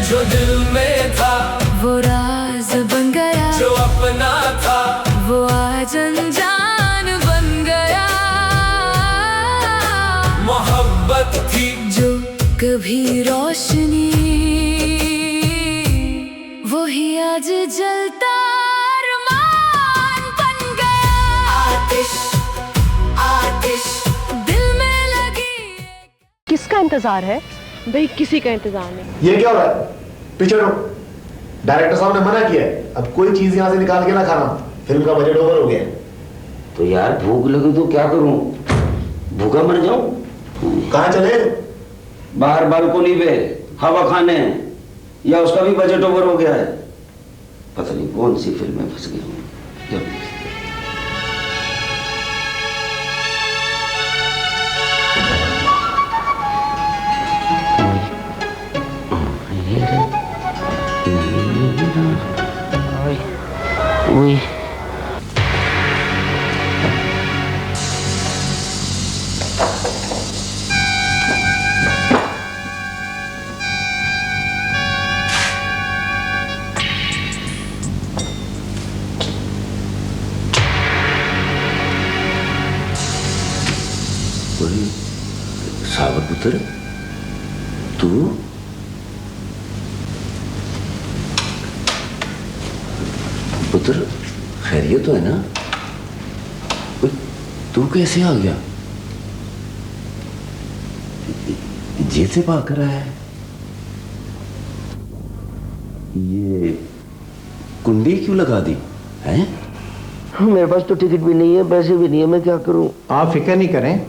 जो दिल में था वो राज बन गया, जो अपना था वो आज अनजान बन गया। मोहब्बत थी जो कभी रोशनी, वही आज जलता अरमान बन गया। आतिश आतिश दिल में लगी। किसका इंतजार है भाई? किसी का इंतजार नहीं। ये क्या हो रहा है? पीछे हटो। डायरेक्टर साहब ने मना किया है, अब कोई चीज यहाँ से निकाल के ना खाना, फिल्म का बजट ओवर हो गया है। तो यार भूख लगी तो क्या करूं? भूखा मर जाऊं? कहाँ चले? बाहर बालकोनी पे हवा खाने, या उसका भी बजट ओवर हो गया है। पता नहीं कौन सी फिल्म में फंस गया हूं। सावर पुत्र, तू? पुत्र खैरियत तो है ना? तू कैसे आ गया? जेल से भाग कर आया है? ये कुंडी क्यों लगा दी है? मेरे पास तो टिकट भी नहीं है, पैसे भी नहीं है, मैं क्या करूं? आप फिक्र नहीं करें,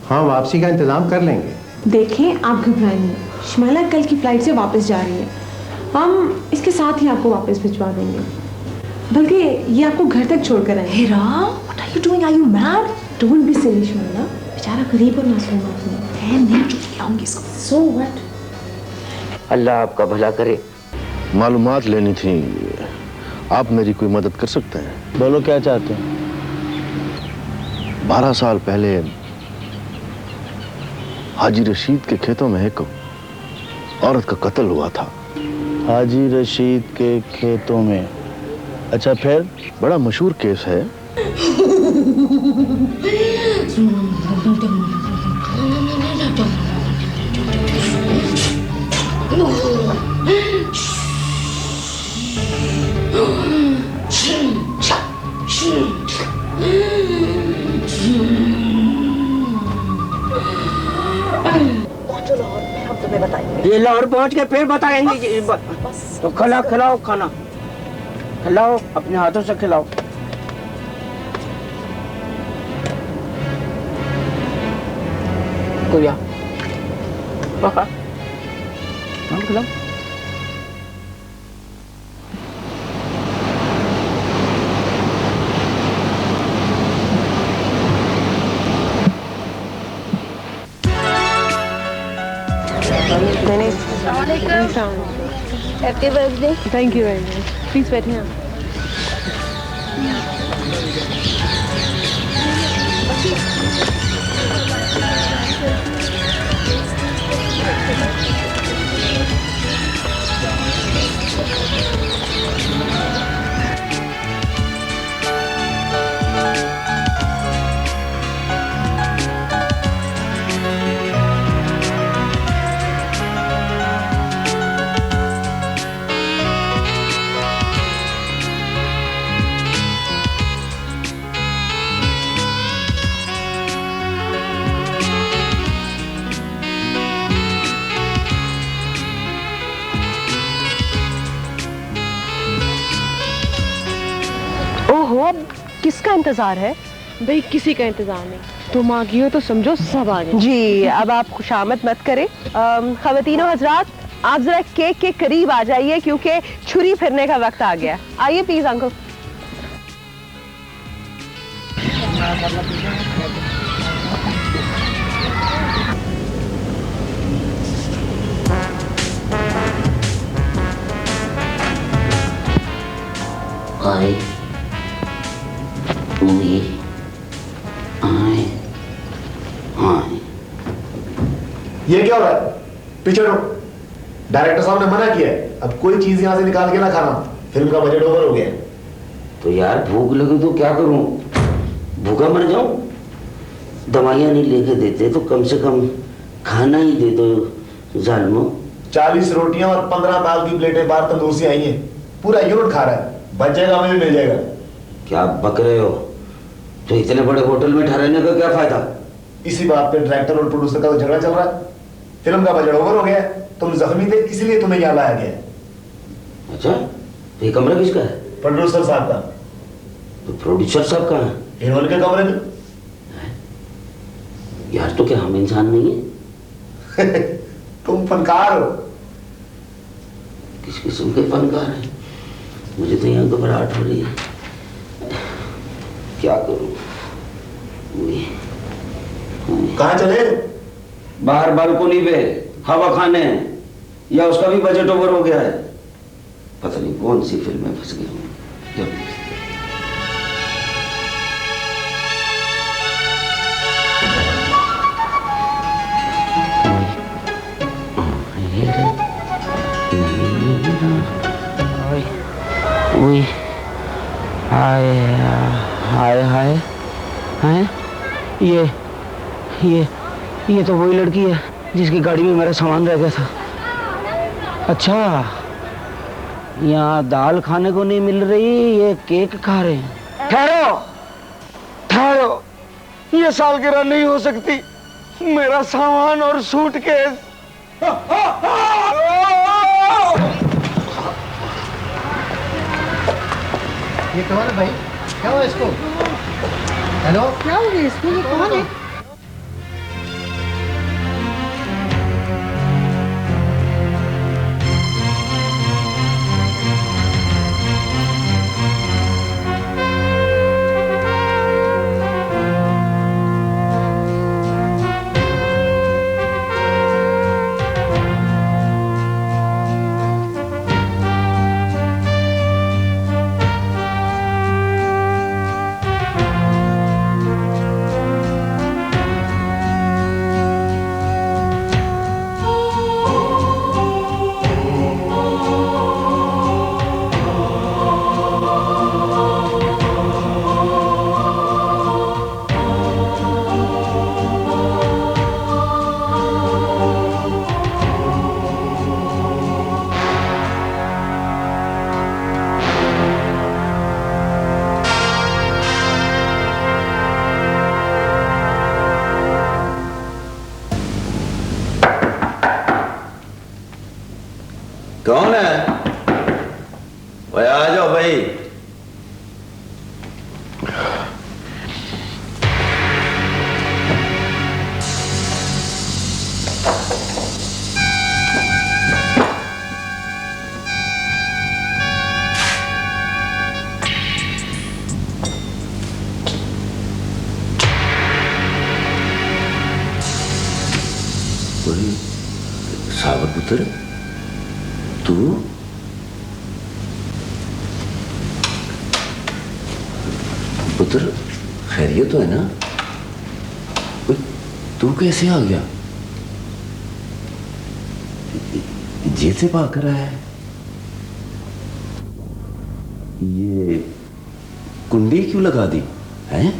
हम वापसी का इंतजाम कर लेंगे। देखें, आप घबराएं नहीं। शमाइला कल की फ्लाइट से वापस जा रही है, हम इसके साथ ही आपको वापस भिजवा देंगे। बल्कि ये आपको घर तक छोड़कर आए। Hera, what are you doing? Are you mad? Don't be silly Shumaila, बेचारा गरीब और मासूम आदमी है। नहीं चुप लाऊंगी इसको। So what? अल्लाह आपका भला करे। मालूमात लेनी थी, आप मेरी कोई मदद कर सकते हैं? बोलो क्या चाहते हैं? 12 साल पहले हाजी रशीद के खेतों में एक औरत का कत्ल हुआ था। हाजी रशीद के खेतों में? अच्छा, फिर? बड़ा मशहूर केस है। ये लाहौर पहुंच के फिर बताएंगे। तो खिलाओ खाना, खिलाओ, अपने हाथों से खिलाओ। कोया खिलाओ। Happy birthday. Thank you very much. Please बैठिए आप। ओहो, अब किसका इंतजार है भाई? किसी का इंतजार नहीं। तुम आ गई हो तो समझो सब आ गए। जी, अब आप खुशामद मत करें। ख़वातीनो हजरात, आप जरा केक के करीब आ जाइए क्योंकि छुरी फिरने का वक्त आ गया। आइए प्लीज अंकल। आए we आए आए। ये क्या हो रहा है? पीछे हटो। डायरेक्टर साहब ने मना किया है, अब कोई चीज यहाँ से निकाल के ना खाना, फिल्म का बजट ओवर हो गया है। तो यार भूख लगे तो क्या करूं, भूखा मर जाऊं? दवाइयां नहीं लेके देते तो कम से कम खाना ही दे दो जालिमो। 40 रोटियां और 15 दाल की प्लेटें बाहर तंदूर से आई हैं, पूरा यूनिट खा रहा है, बच जाएगा, हमें भी मिल जाएगा। क्या बक रहे हो? तो इतने बड़े होटल में ठहरने का क्या फायदा? इसी बात पे डायरेक्टर और प्रोड्यूसर का तो झगड़ा चल रहा है। फिल्म का बजट ओवर हो गया है, तुम जख्मी थे इसलिए तुम्हें यहाँ लाया गया है। अच्छा, तो ये कमरा किसका है? प्रोड्यूसर साहब का। तो प्रोड्यूसर साहब कहाँ है? हीरोइन के कमरे में। यार तो क्या हम इंसान नहीं है? तुम फनकार हो। किस किस्म के फनकार हैं? मुझे तो यहाँ घबराहट हो रही है, क्या करूं? कहाँ चले? बाहर बालकोनी पे हवा खाने, या उसका भी बजट ओवर हो गया है। पता नहीं कौन सी फिल्म में फंस गया हूँ। हाय हाय हाय हैं? ये तो वही लड़की है जिसकी गाड़ी में मेरा सामान रह गया था। अच्छा, यहाँ दाल खाने को नहीं मिल रही, ये केक खा रहे हैं। ठहरो ठहरो, ये सालगिरह नहीं हो सकती, मेरा सामान और सूटकेस। ये कौन है भाई? क्या हुआ इसको? हेलो, क्या हो गया इसको? ये कौन है? कौन है? भाई आ जाओ भाई। सावर पुत्र, तू? पुत्र खैरियत तो है ना? तू कैसे आ गया? जेल से भाग कर आया है? ये कुंडी क्यों लगा दी है?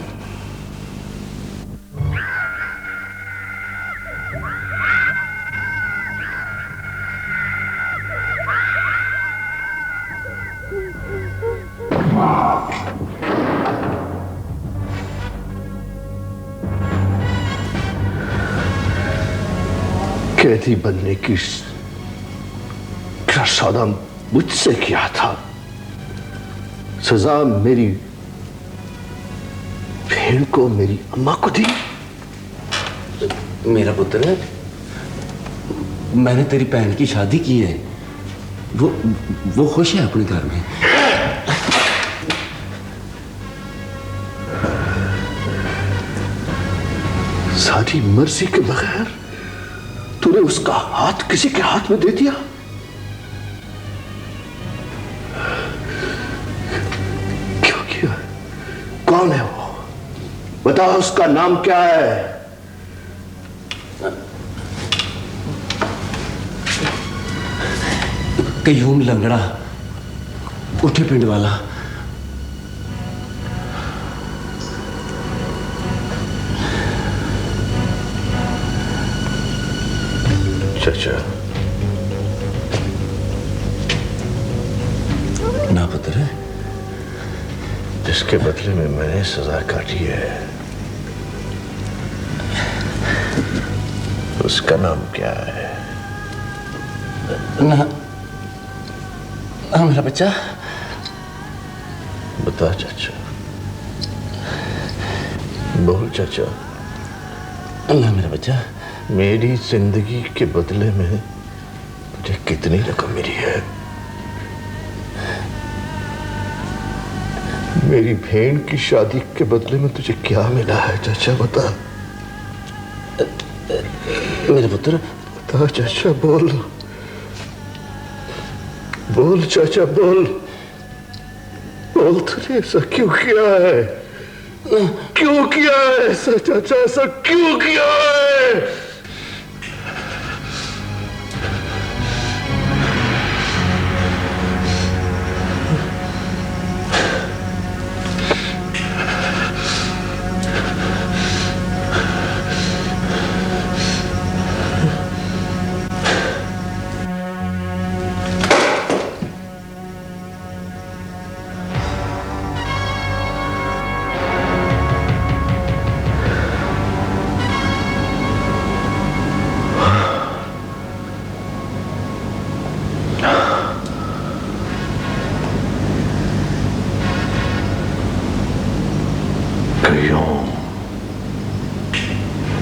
कैदी बनने की क्या सौदा मुझसे किया था, सजा मेरी बहन को, मेरी अम्मा को दी। मेरा पुत्र, मैंने तेरी बहन की शादी की है, वो खुश है अपने घर में। सारी मर्जी के बगैर तूने उसका हाथ किसी के हाथ में दे दिया। क्यों किया? कौन है वो? बता, उसका नाम क्या है? कयूम लंगड़ा, उठे पिंड वाला। चाचा ना पुत्र, जिसके बदले में मैंने सजा काटी है उसका नाम क्या है? ना मेरा बच्चा। बता चाचा, बोल चाचा। ना मेरा बच्चा। मेरी जिंदगी के बदले में तुझे कितनी रकम मिली है? मेरी बहन की शादी के बदले में तुझे क्या मिला है चाचा, बता। मेरे पुत्र, बता चाचा, बोल बोल चाचा, बोल बोल। तूने ऐसा क्यों किया है? क्यों किया है ऐसा चाचा? ऐसा क्यों किया है?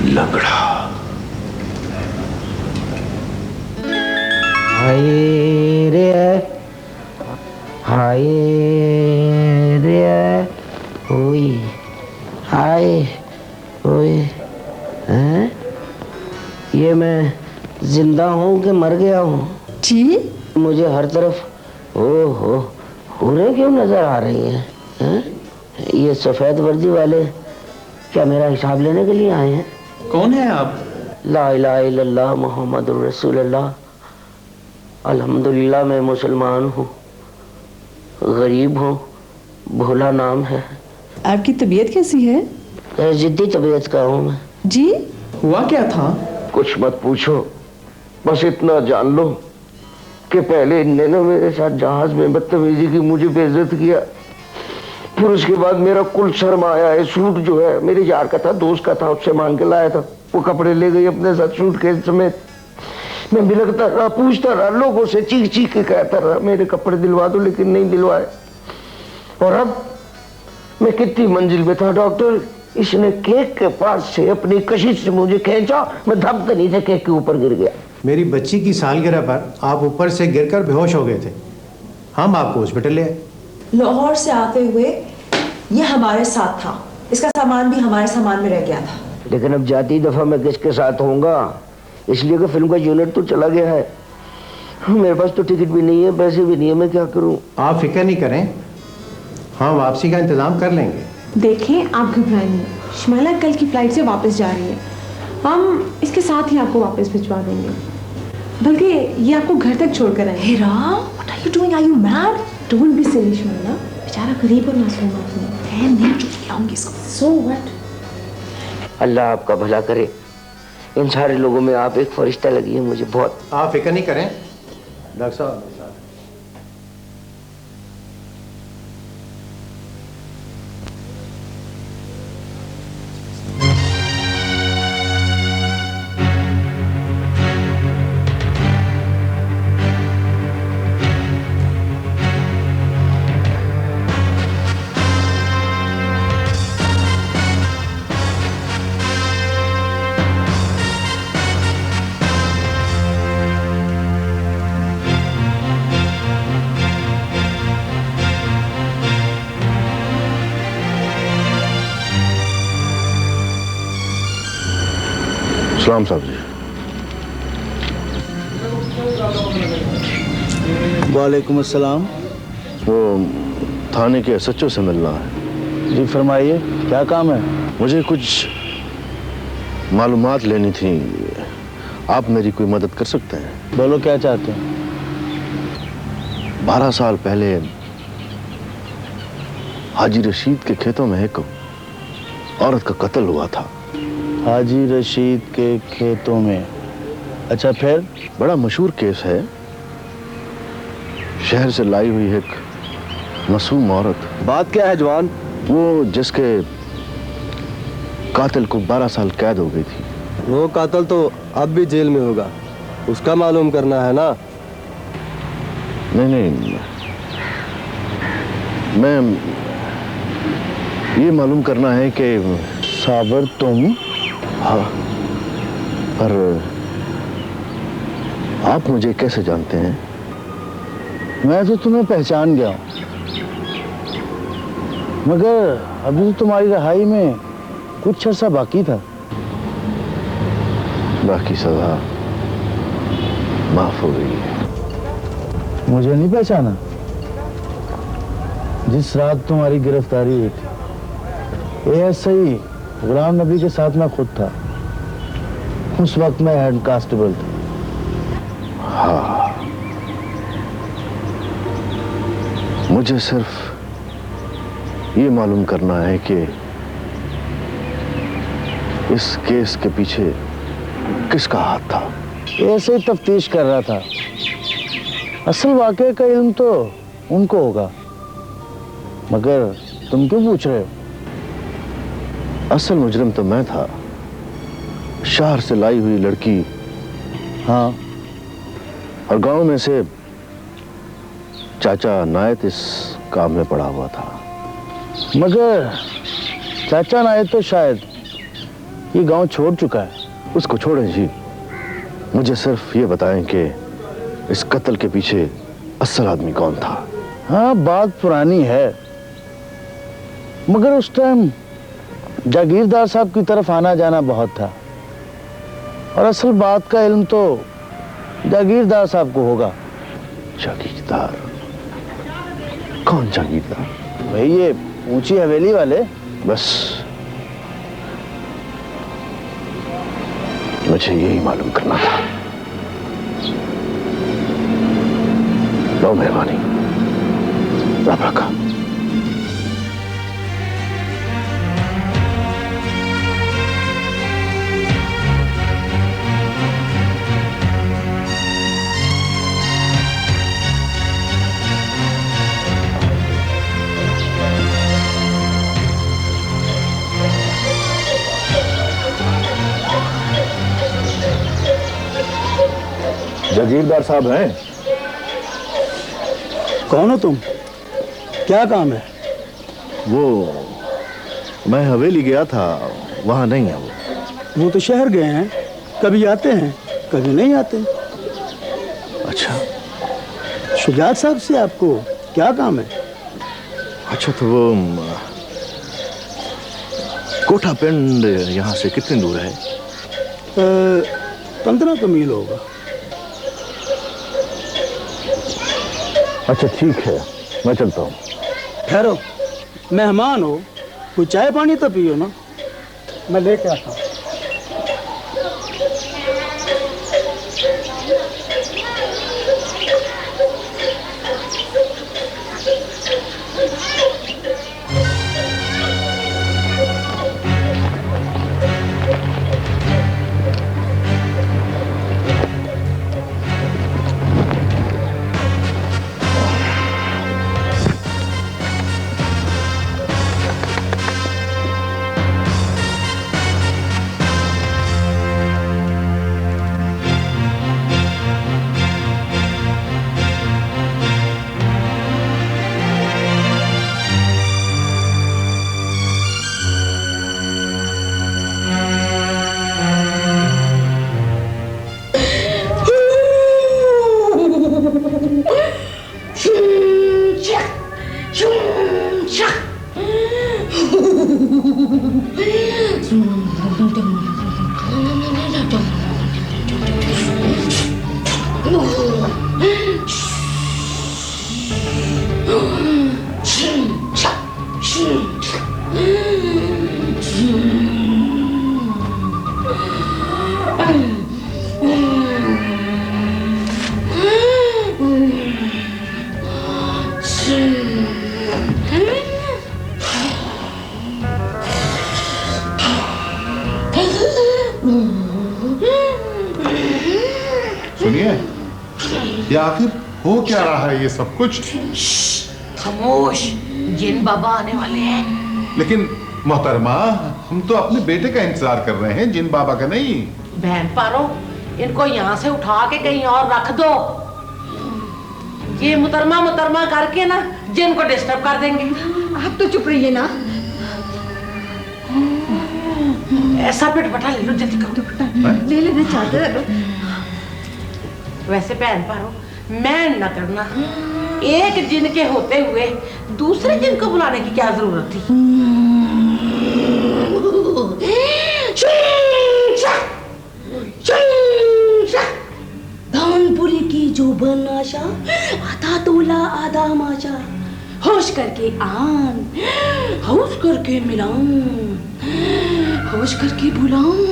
लंगड़ा। हाय रे ओए, हाय ओए। हैं? ये मैं जिंदा हूँ कि मर गया हूँ? जी मुझे हर तरफ हुरें क्यों नजर आ रही हैं? ये सफेद वर्दी वाले क्या मेरा हिसाब लेने के लिए आए हैं? कौन है आप? ला इलाहा इल्लल्लाह मुहम्मदुर रसूलुल्लाह। अल्हम्दुलिल्लाह मैं मुसलमान हूँ, गरीब हूँ, भोला नाम है। आपकी तबीयत कैसी है? जिद्दी तबीयत का हूँ मैं। जी हुआ क्या था? कुछ मत पूछो, बस इतना जान लो कि पहले इनने ना मेरे साथ जहाज में बदतमीजी की, मुझे बेइज्जत किया। फिर उसके बाद मेरा कुल शर्म आया है। सूट जो है मेरे यार का था, दोस्त का था, उससे मांग के लाया था। वो कपड़े ले गई अपने साथ सूट के समेत। मैं बिलखता रहा, पूछता रहा, लोगों से चीख चीख के कहता रहा मेरे कपड़े दिलवा दो, लेकिन नहीं दिलवाए। और अब मैं कितनी मंजिल में था डॉक्टर, इसने केक के पास से अपनी कशिश से मुझे खींचा, मैं धमतनी से केक के ऊपर गिर गया। मेरी बच्ची की सालगिरह पर आप ऊपर से गिरकर बेहोश हो गए थे, हम आपको हॉस्पिटल ले आए। लाहौर से आते हुए ये हमारे साथ था, इसका सामान भी हमारे सामान में रह गया था। लेकिन अब जाती दफा मैं किसके साथ होऊंगा, इसलिए कि फिल्म का यूनिट तो चला गया है। मेरे पास तो टिकट भी नहीं है, पैसे भी नहीं है, मैं क्या करूं? आप फिक्र नहीं करें, हम वापसी का इंतजाम कर लेंगे। देखें आप घबराएं नहीं, शमाला कल की फ्लाइट से वापस जा रही है, हम इसके साथ ही आपको वापस भिजवा देंगे। बल्कि ये आपको घर तक छोड़कर आए। Hera, what are you doing? Are you mad? Don't be silly Shamala, बेचारा गरीब और मासूम आदमी है। मैं चुप लाऊंगी इसको। So what? अल्लाह आपका भला करे। इन सारे लोगों में आप एक फरिश्ता लगी है मुझे बहुत। आप फिक्र नहीं करें डॉक्टर साहब। सलाम साहब जी। वालेकुम अस्सलाम। वो थाने के SHO से मिलना है। जी फरमाइए, क्या काम है? मुझे कुछ मालूमात लेनी थी, आप मेरी कोई मदद कर सकते हैं? बोलो क्या चाहते हैं? 12 साल पहले हाजी रशीद के खेतों में एक औरत का कत्ल हुआ था। हाजी रशीद के खेतों में? अच्छा, फिर? बड़ा मशहूर केस है। शहर से लाई हुई एक मासूम औरत। बात क्या है जवान? वो जिसके कातिल को 12 साल कैद हो गई थी। वो कातिल तो अब भी जेल में होगा, उसका मालूम करना है ना? नहीं, मैं ये मालूम करना है कि साबर तुम? हाँ, पर आप मुझे कैसे जानते हैं? मैं तो तुम्हें पहचान गया हूं, मगर अभी तो तुम्हारी रिहाई में कुछ अर्सा बाकी था। बाकी सजा माफ हो गई है। मुझे नहीं पहचाना? जिस रात तुम्हारी गिरफ्तारी हुई थी, ऐसे ही गुलाम नबी के साथ मैं खुद था। उस वक्त मैं हेड कांस्टेबल था। हाँ, मुझे सिर्फ ये मालूम करना है कि इस केस के पीछे किसका हाथ था। ऐसे ही तफ्तीश कर रहा था। असल वाकये का इल्म तो उनको होगा, मगर तुम क्यों पूछ रहे हो? असल मुजरिम तो मैं था। शहर से लाई हुई लड़की। हाँ, और गांव में से चाचा नायत इस काम में पड़ा हुआ था। मगर चाचा नायत तो शायद ये गांव छोड़ चुका है। उसको छोड़ें जी, मुझे सिर्फ ये बताएं कि इस कत्ल के पीछे असल आदमी कौन था। हाँ, बात पुरानी है, मगर उस टाइम जागीरदार साहब की तरफ आना जाना बहुत था, और असल बात का इल्म तो जागीरदार साहब को होगा। जागीरदार? कौन जागीरदार? भाई ये ऊंची हवेली वाले। बस मुझे यही मालूम करना था। लो मेहरबानी, रब रखा। जागीरदार साहब हैं? कौन हो तुम? क्या काम है? वो मैं हवेली गया था, वहां नहीं है वो तो शहर गए हैं, कभी आते हैं कभी नहीं आते। अच्छा, शुजात साहब से आपको क्या काम है? अच्छा, तो वो कोठा पिंड यहाँ से कितनी दूर है? 15 मील होगा। अच्छा ठीक है, मैं चलता हूँ। ठहरो, मेहमान हो, कोई चाय पानी तो पियो ना, मैं लेके आता हूँ। ये आखिर हो क्या रहा है ये सब कुछ? खामोश, जिन बाबा आने वाले हैं। लेकिन मोहतरमा, हम तो अपने बेटे का इंतजार कर रहे हैं, जिन बाबा का नहीं। बहन पारो, इनको यहाँ से उठा के कहीं और रख दो। ये मुतरमा मुतरमा करके ना जिन को डिस्टर्ब कर देंगे। आप तो चुप रहिए ना। ऐसा पिटपटा ले लो, जल्दी करो। ले लेना चादर। वैसे बहन पारो, मैं न करना, एक जिन के होते हुए दूसरे जिन को बुलाने की क्या जरूरत थी? धानपुरी की जो बनाशा, आधा तोला आधा माशा, होश करके आन, होश करके मिलाऊं, होश करके बुलाऊं।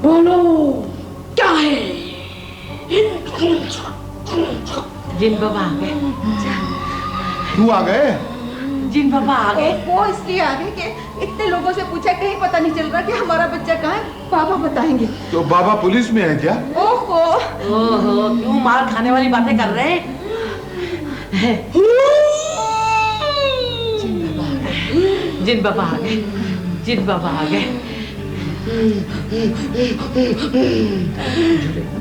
बोलो क्या है? जिन बाबा आ गए। तू आ गए? जिन बाबा आ गए। वो इसलिए आ गए कि इतने लोगों से पूछा, कहीं पता नहीं चल रहा कि हमारा बच्चा कहाँ है। बाबा बताएंगे। तो बाबा पुलिस में है क्या? ओहो, क्यों मार खाने वाली बातें कर रहे हैं? जिन बाबा आ गए, जिन बाबा आ गए।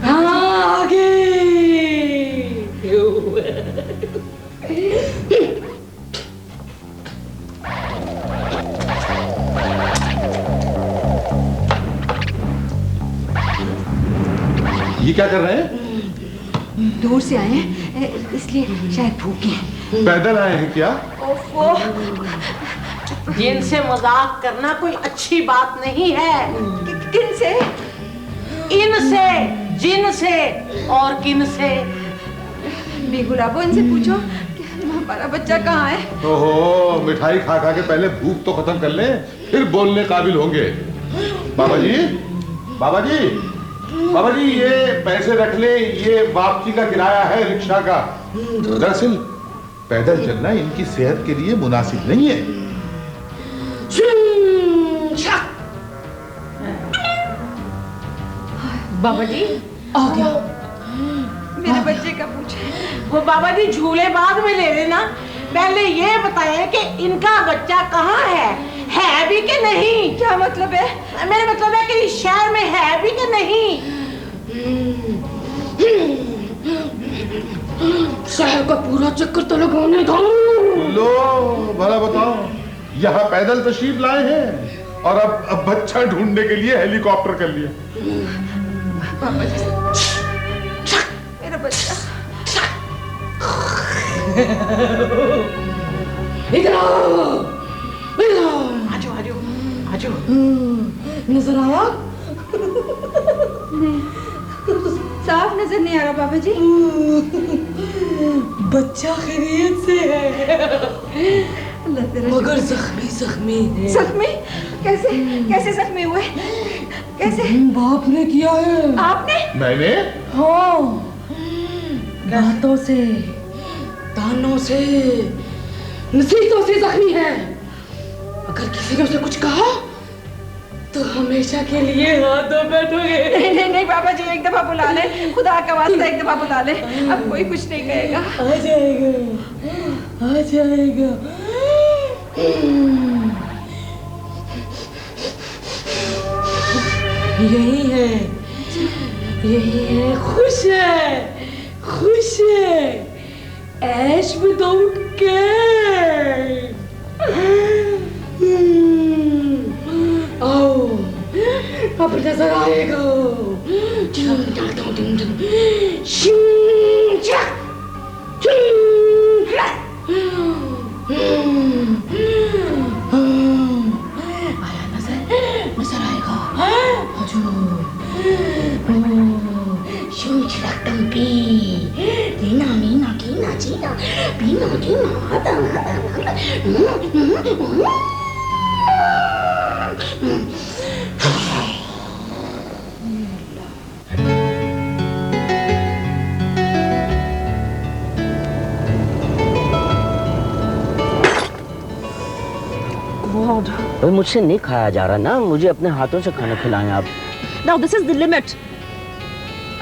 आगे ये क्या कर रहे हैं? दूर से आए हैं, इसलिए शायद भूखे हैं। पैदल आए हैं क्या? ओफो, जिनसे मजाक करना कोई अच्छी बात नहीं है। किन से? इनसे, जिन से और किन से। बेगुलाबो, इनसे पूछो कि हमारा बच्चा कहाँ है। ओहो, मिठाई खा खा के पहले भूख तो खत्म कर ले, फिर बोलने काबिल होंगे। बाबा जी, बाबा जी, बाबा जी, ये पैसे रख ले, ये वापसी का किराया है रिक्शा का। दरअसल पैदल चलना इनकी सेहत के लिए मुनासिब नहीं है। बाबा जी आ गया। मेरे बच्चे का पूछे। वो बाबा जी झूले बाद में ले लेना, पहले ये बताएं कि इनका बच्चा कहाँ है भी कि नहीं? क्या मतलब है? मेरा मतलब है कि इस शहर में है भी कि नहीं? शहर का पूरा चक्कर तो लगाने दो। लो भला बताओ, यहाँ पैदल तशरीफ लाए हैं और अब बच्चा ढूंढने के लिए हेलीकॉप्टर कर लिया। पापा जी, मेरा बच्चा। इधर आओ, इधर आओ। आजो आजो आजो। नजर आया? नहीं, साफ नजर नहीं आ रहा पापा जी। बच्चा खैरियत से है, मगर जख्मी जख्मी है। जख्मी? कैसे कैसे जख्मी हुए? कैसे? बाप ने किया है। आपने? मैंने? हाँ, दांतों से, तानों से, नसीहतों से जख्मी है। अगर किसी ने उसे कुछ कहा तो हमेशा के लिए हाथों बैठोगे। नहीं नहीं नहीं पापा जी, एक दफा बुला ले, खुदा का वास्ता एक दफा बुला ले, अब कोई कुछ नहीं कहेगा। आ जाएगा, आ जाएगा। यही है, यही है, खुश है, खुश है, ऐश विदाउट केयर। आओ, अब नजर आएगा। आया नजर आएगा। नीना नीना कीना चीना पीना कीना भाई मुझसे नहीं खाया जा रहा ना, मुझे अपने हाथों से खाना खिलाएं आप। Now this is the limit.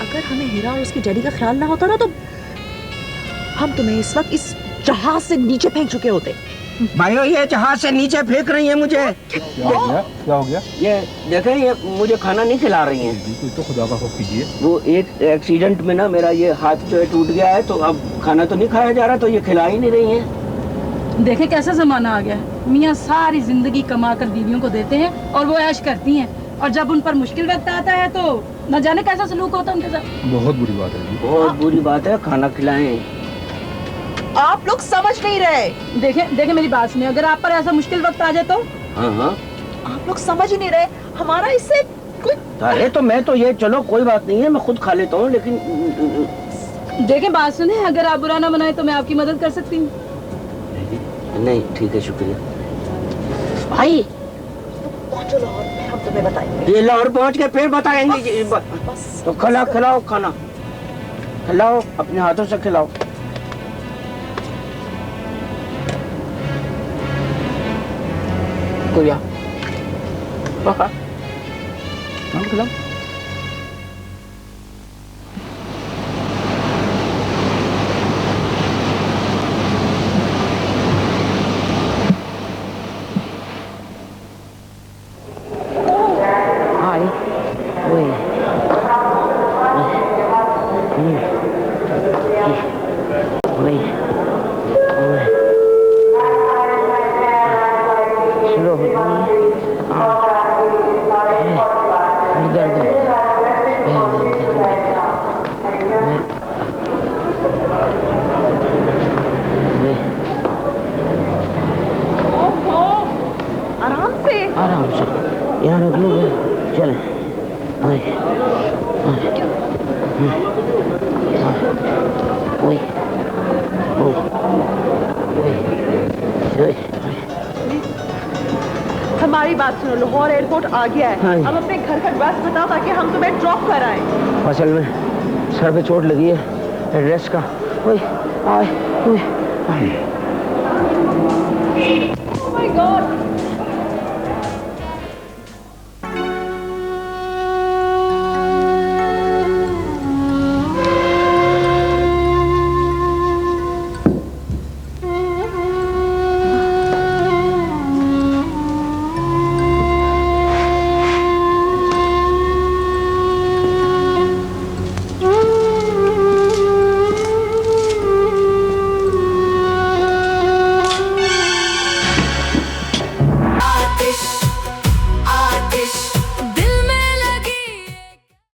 अगर हमें हीरा और उसके डैडी का ख्याल ना होता ना तो हम तुम्हें इस वक्त इस जहाज से नीचे फेंक चुके होते। भाइयों ये जहाज से नीचे फेंक रही है मुझे। क्या हो गया? क्या हो गया? ये देखें, ये मुझे खाना नहीं खिला रही हैं। तो खुदा का खौफ कीजिए। वो एक एक्सीडेंट में ना मेरा ये हाथ जो है टूट गया है, तो अब खाना तो नहीं खाया जा रहा, तो ये खिला ही नहीं रही हैं। देखे कैसा जमाना आ गया है। मियाँ सारी जिंदगी कमा कर बीवियों को देते हैं और वो ऐश करती हैं, और जब उन पर मुश्किल वक्त आता है तो न जाने कैसा सलूक होता है उनके साथ। बहुत बुरी बात है। बहुत बुरी बात है, खाना खिलाएं। आप लोग समझ नहीं रहे। देखे मेरी बात सुनिए, अगर आप पर ऐसा मुश्किल वक्त आ जाए तो। हाँ हाँ, आप लोग समझ ही नहीं रहे, हमारा इससे कोई। अरे तो मैं तो ये, चलो कोई बात नहीं है, मैं खुद खा लेता हूँ, लेकिन देखें बात सुने, अगर आप बुरा ना बनाए तो मैं आपकी मदद कर सकती हूँ। नहीं ठीक है, शुक्रिया भाई। पहुंचो लाहौर, हम तुम्हें बताएंगे। ये लाहौर पहुंच के फिर बताएंगे। तो खिलाओ खाना, खिलाओ, अपने हाथों से खिलाओ। खिलाओ। आराम से यहाँ रख लो, चले। हमारी बात सुनो, लाहौर एयरपोर्ट आ गया है। अब अपने घर का एड्रेस बताओ ताकि हम तुम्हें ड्रॉप कराएं। असल में सर पे चोट लगी है, एड्रेस का। Oh my God!